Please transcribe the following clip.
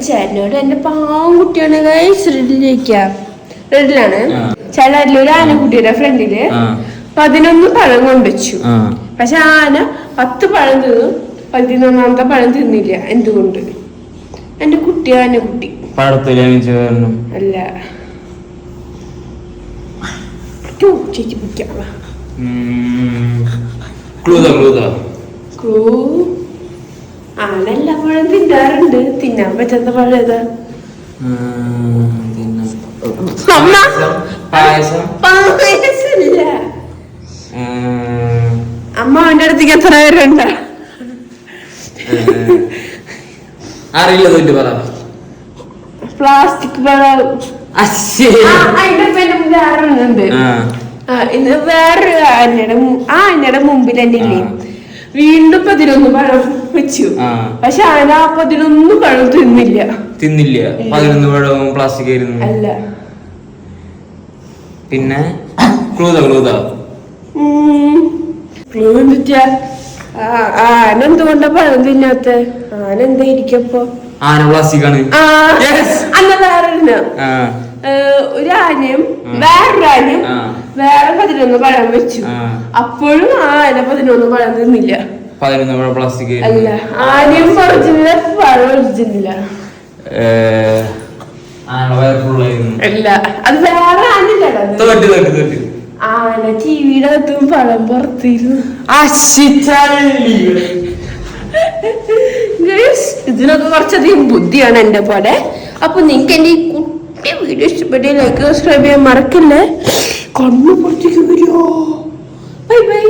ചേട്ടനോട് എന്റെ പാവൻകുട്ടിയാണ് റെഡിലാണ് ചേട്ടനിൽ ഒരു ആനക്കുട്ടിയുടെ ഫ്രണ്ടില് 11 പഴം കൊണ്ടുവച്ചു. പക്ഷെ ആന 10 പഴം തിന്നു, 11ാമത്തെ പഴം തിന്നില്ല. എന്തുകൊണ്ട്? എന്റെ കുട്ടി ആനക്കുട്ടി അല്ല. ചേച്ചി പിടിക്കാം. ആന എല്ലാ പഴം തിന്നാറുണ്ട്. തിന്നാൻ പറ്റാത്ത പഴം ഏതാ? പായസമില്ല. അമ്മ അവന്റെ അടുത്തേക്ക് എത്ര പേരുണ്ട? അറിയില്ല. പ്ലാസ്റ്റിക് പഴം. വേറൊന്നുണ്ട്. ഇന്ന് വേറൊരു ആനയുടെ മുമ്പിൽ തന്നെ ഇല്ലേ വീണ്ടും 11 പഴം വെച്ചു. പക്ഷെ ആന 11 പഴം തിന്നില്ല. 11 പഴവും പ്ലാസ്റ്റിക് ആയിരുന്നു. അല്ല. പിന്നെ ആന എന്തുകൊണ്ടാ പഴം തിന്നാത്ത? ആന എന്താ ഇരിക്കപ്പോ? ആന പ്ലാസ്റ്റിക് ആണ്. അന്ന വേറെ ഒരു ആനയും വേറൊരു ആനയും വേറെ 11 പഴം വെച്ചു. അപ്പോഴും ആന 11 പഴം തിന്നില്ല. 11 പഴം പ്ലാസ്റ്റിക് അല്ല. ആനയും ഒറിജിനല് പഴം ഒറിജിനല അല്ല. അത് വേറെ ആനല്ല. ആന ടിവിയുടെ അകത്തും പഴം പുറത്തിരുന്നു. ഇതിനൊക്കെ കുറച്ചധികം ബുദ്ധിയാണ് എന്റെ പോലെ. അപ്പൊ നിങ്ങൾക്ക് എന്റെ ഈ കുട്ടി വീഡിയോ ഇഷ്ടപ്പെട്ട് ലൈക്ക് സബ്സ്ക്രൈബ് ചെയ്യാൻ മറക്കല്ലേ. കണ്ണു പുറത്തേക്ക് വരുമോ? Bye bye.